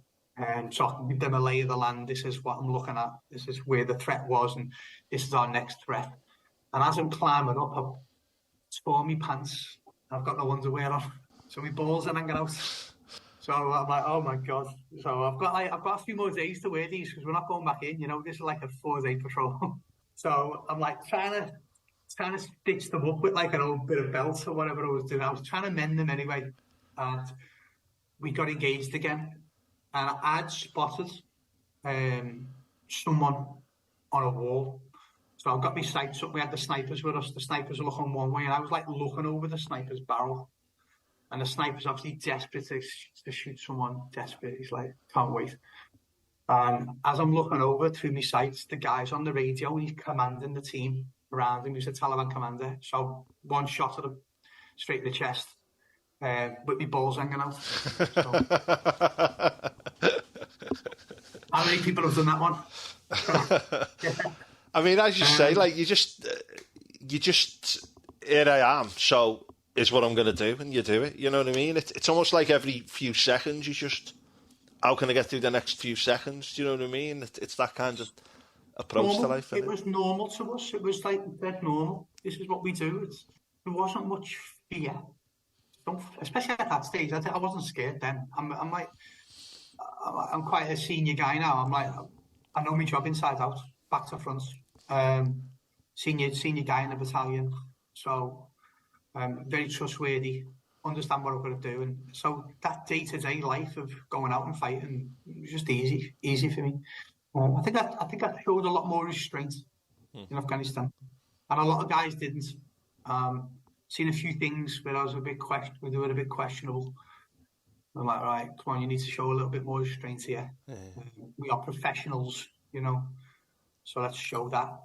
So I can give them a lay of the land. This is what I'm looking at. This is where the threat was, and this is our next threat. And as I'm climbing up, I've torn my pants. I've got no underwear on, so my balls are hanging out. So I'm like, oh my god. So I've got a few more days to wear these because we're not going back in. You know, this is like a 4-day patrol. So I'm like trying to stitch them up with like an old bit of belt or whatever I was doing. I was trying to mend them anyway, and we got engaged again. And I'd spotted um, someone on a wall. So I got my sights up. We had the snipers with us. The snipers were looking one way, and I was like looking over the sniper's barrel. And the sniper's obviously desperate to shoot someone. Desperate. He's like, can't wait. And as I'm looking over through my sights, the guy's on the radio. He's commanding the team around him. He's a Taliban commander. So one shot at him straight in the chest, with my balls hanging out. So how many people have done that one? I mean, as you say, Um, like you just here I am. So is what I'm going to do, and you do it. You know what I mean? It's almost like every few seconds you just, how can I get through the next few seconds? Do you know what I mean? It's that kind of approach to Normal. life, It isn't it? was normal to us. It was like dead normal. This is what we do. There wasn't much fear. Especially at that stage. I wasn't scared then. I'm like, I'm quite a senior guy now. I'm like, I know my job inside out, back to front. Um, senior guy in the battalion. So very trustworthy. Understand what I've got to do, and so that day-to-day life of going out and fighting was just easy for me. I think I showed a lot more restraint in Afghanistan, and a lot of guys didn't. Um, Seen a few things where I was a bit where they were a bit questionable. I'm like, right, come on, you need to show a little bit more restraint here. We are professionals, you know, so let's show that.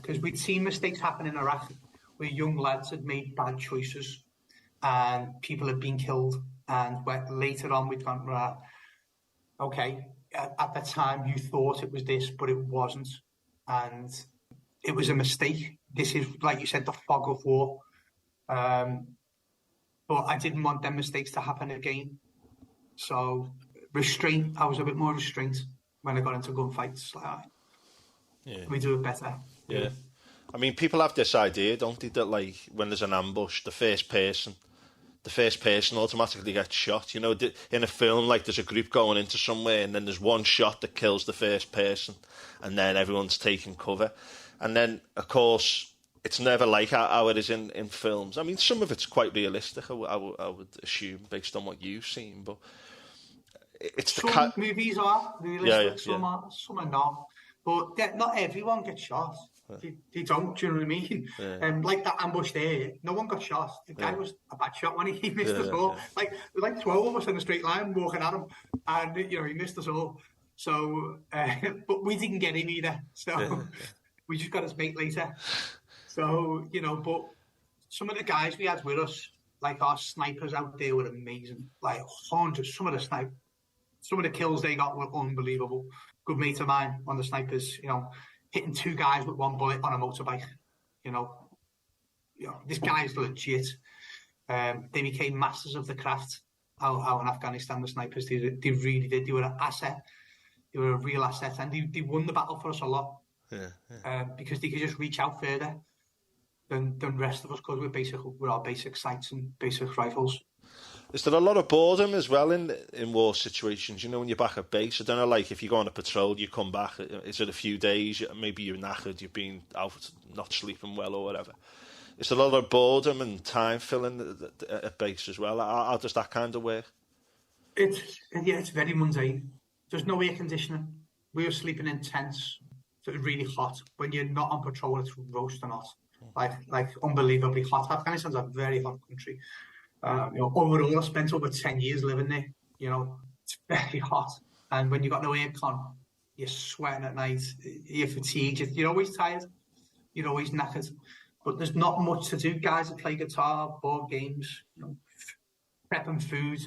Because we'd seen mistakes happen in Iraq where young lads had made bad choices and people had been killed. And later on, we'd gone, right, okay, at the time you thought it was this, but it wasn't. And it was a mistake. This is, like you said, the fog of war. Um, but I didn't want them mistakes to happen again. So restraint, I was a bit more restrained when I got into gunfights. Like, Yeah, we do it better. yeah. I mean, people have this idea, don't they, that like when there's an ambush, the first person automatically gets shot. You know, in a film, like there's a group going into somewhere, and then there's one shot that kills the first person, and then everyone's taking cover. And then, of course, it's never like how it is in films. I mean, some of it's quite realistic, I would assume, based on what you've seen, but it's the Some movies are Yeah, realistic, yeah, some are not. But not everyone gets shot. They don't, do you know what I mean? yeah, Like that ambush there, no one got shot. The guy yeah, was a bad shot when he missed us yeah, all. yeah, Like 12 of us in a straight line walking at him, and you know he missed us all. So, but we didn't get him either. yeah, So we just got his mate later. So you know, but some of the guys we had with us, like our snipers out there, were amazing. Like hundreds. Some of the kills they got were unbelievable. Good mate of mine, one of the snipers, you know, hitting two guys with one bullet on a motorbike. You know, this guy's legit. They became masters of the craft out in Afghanistan. The snipers, they really did. They were an asset. They were a real asset, and they won the battle for us a lot yeah. because they could just reach out further than the rest of us could with our basic sights and basic rifles. Is there a lot of boredom as well in war situations? You know, when you're back at base, I don't know, like if you go on a patrol, you come back, is it a few days, maybe you're knackered, you've been out, not sleeping well or whatever. Is there a lot of boredom and time filling at base as well? How does that kind of work? It's very mundane. There's no air conditioning. We were sleeping in tents. So it's really hot. When you're not on patrol, it's roasting hot. Like unbelievably hot. Afghanistan's a very hot country. Overall, I spent over 10 years living there. You know, it's very hot. And when you've got no aircon, you're sweating at night, you're fatigued, you're always tired, you're always knackered. But there's not much to do. Guys that play guitar, board games, you know, prepping food.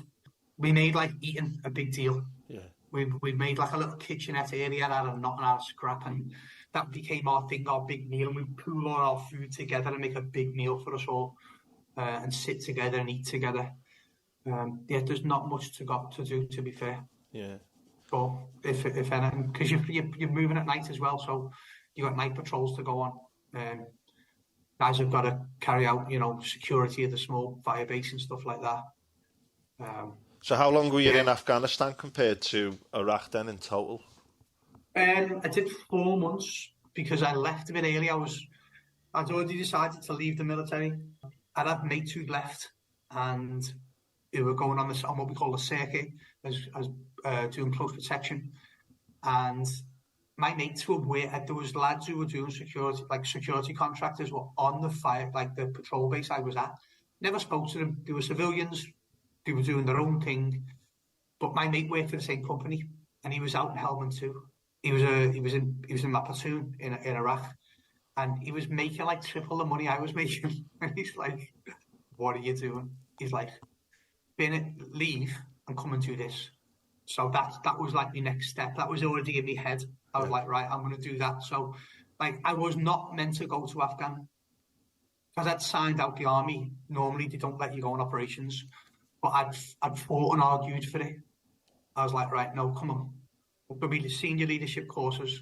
We made like eating a big deal. Yeah, We made like a little kitchenette area out of nothing, out of scrap, and that became our thing, our big meal. And we pool all our food together and make a big meal for us all, and sit together and eat together. There's not much to do, to be fair. yeah. But if anything, because you're moving at night as well, so you got night patrols to go on. Guys have got to carry out, you know, security of the small fire base and stuff like that. So how long were you in Afghanistan compared to Iraq then in total? I did 4 months because I left a bit early. I'd already decided to leave the military. I'd had mates who'd left and who were going on what we call the circuit as doing close protection. And my mates were there was lads who were doing security contractors were on the patrol base I was at. Never spoke to them. They were civilians. They were doing their own thing. But my mate worked for the same company, and he was out in Helmand too. He was in my platoon in Iraq, and he was making like triple the money I was making. And he's like, "What are you doing?" He's like, "Bennett, leave and come and do this." So that was like my next step. That was already in my head. I was like, right, I'm going to do that. So, like, I was not meant to go to Afghan because I'd signed out the army. Normally, they don't let you go on operations, but I'd fought and argued for it. I was like, right, no, come on. We're going to be the senior leadership courses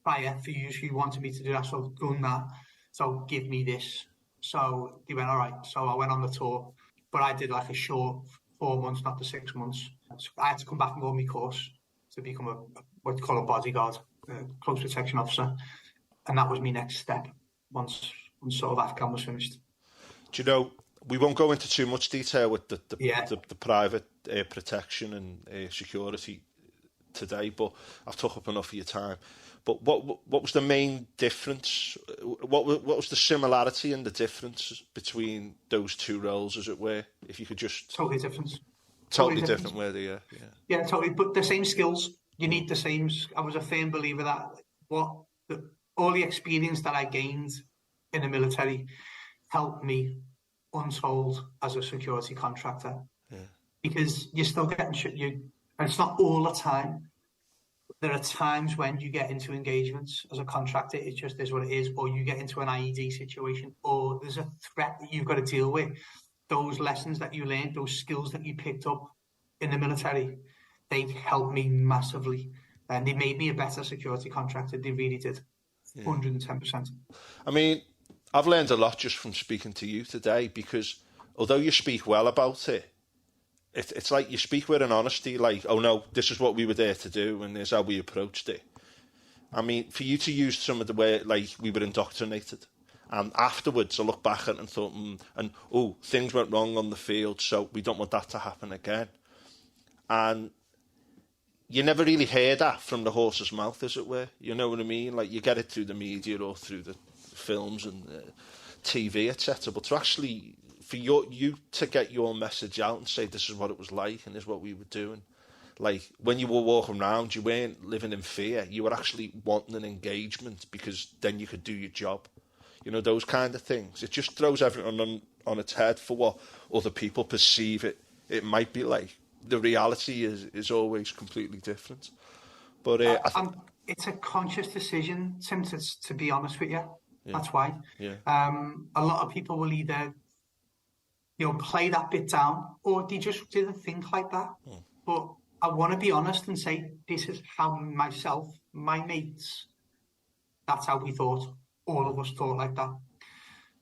prior for you. You wanted me to do that, so I've done that. So give me this. So they went, all right. So I went on the tour, but I did like a short 4 months, not the 6 months. So I had to come back and go on my course to become what you call a bodyguard, close protection officer. And that was my next step once sort of Afghan was finished. Do you know, we won't go into too much detail with the private protection and security today, but I've took up enough of your time. But what was the main difference? What was the similarity and the difference between those two roles, as it were? If you could just... Totally different. Totally different, were they? Yeah, totally. But the same skills. You need the same. I was a firm believer that all the experience that I gained in the military helped me untold as a security contractor. Yeah. Because you're still getting and it's not all the time. There are times when you get into engagements as a contractor, it just is what it is, or you get into an IED situation, or there's a threat that you've got to deal with. Those lessons that you learned, those skills that you picked up in the military, they helped me massively. And they made me a better security contractor. They really did. 110%. I mean, I've learned a lot just from speaking to you today, because although you speak well about it, it's like you speak with an honesty, like, oh no, this is what we were there to do and this is how we approached it. I mean, for you to use some of the way, like, we were indoctrinated, and afterwards I look back at it and thought, things went wrong on the field, so we don't want that to happen again. And you never really hear that from the horse's mouth, as it were. You know what I mean? Like, you get it through the media or through the films and TV, etc. But to actually, for you to get your message out and say this is what it was like and this is what we were doing, like when you were walking around, you weren't living in fear. You were actually wanting an engagement, because then you could do your job. You know, those kind of things. It just throws everything on its head for what other people perceive it might be like. The reality is always completely different. But it's a conscious decision, Tim, to be honest with you. Yeah. That's why. Yeah. A lot of people will either, play that bit down, or they just didn't think like that. But I want to be honest and say this is how myself, my mates, that's how we thought. All of us thought like that.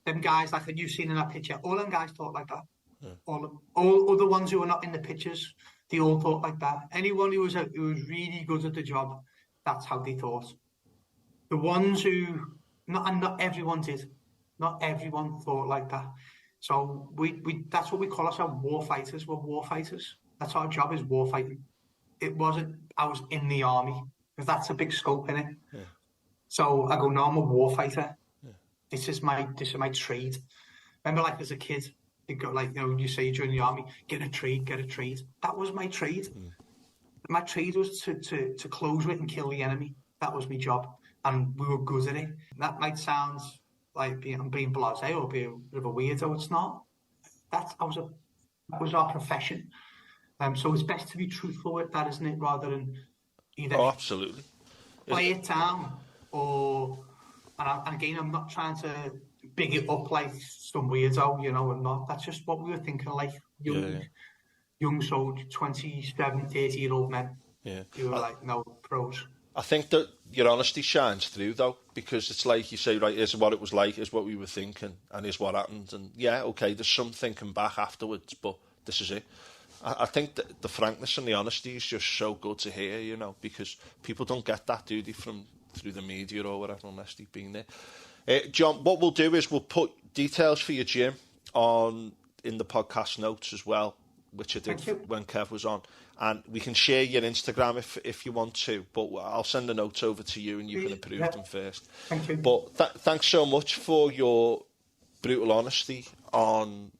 Them guys, like you've seen in that picture, all them guys thought like that. Yeah. All the ones who were not in the pictures, they all thought like that. Anyone who was really good at the job, that's how they thought. The ones who, not everyone did. Not everyone thought like that. So we that's what we call ourselves, war fighters. We're war fighters. That's our job, is war fighting. It wasn't, I was in the army, because that's a big scope in it. Yeah. So I go, no, I'm a war fighter. Yeah. This is my trade. Remember, like as a kid, you go like, you say during the army, get a trade. That was my trade. My trade was to close with and kill the enemy. That was my job, and we were good at it. That might sound like I'm being blasé or being a bit of a weirdo. It's not. That was our profession. So it's best to be truthful with that, isn't it? Rather than either absolutely play it down or. And again, I'm not trying to big it up like some weirdo, and not. That's just what we were thinking, like young soldier, 27, 30-year-old men. Yeah. Who were like, no, pros. I think that your honesty shines through, though, because it's like you say, right, here's what it was like, here's what we were thinking, and here's what happened. And yeah, okay, there's some thinking back afterwards, but this is it. I think that the frankness and the honesty is just so good to hear, you know, because people don't get that, do they, through the media or whatever, unless they've been there. John, what we'll do is we'll put details for your gym in the podcast notes as well, which I did when Kev was on, and we can share your Instagram if you want to, but I'll send the notes over to you and you can approve them first. Thank you. But thanks so much for your brutal honesty on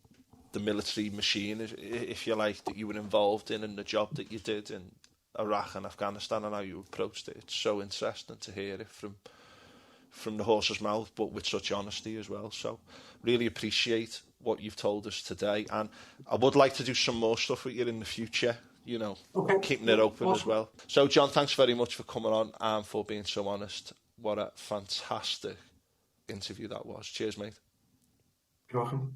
the military machine, if you like, that you were involved in, and the job that you did in Iraq and Afghanistan and how you approached it. It's so interesting to hear it from the horse's mouth, but with such honesty as well. So really appreciate what you've told us today, and I would like to do some more stuff with you in the future, you know, keeping it open as well. So John, thanks very much for coming on and for being so honest. What a fantastic interview that was. Cheers, mate. You're welcome.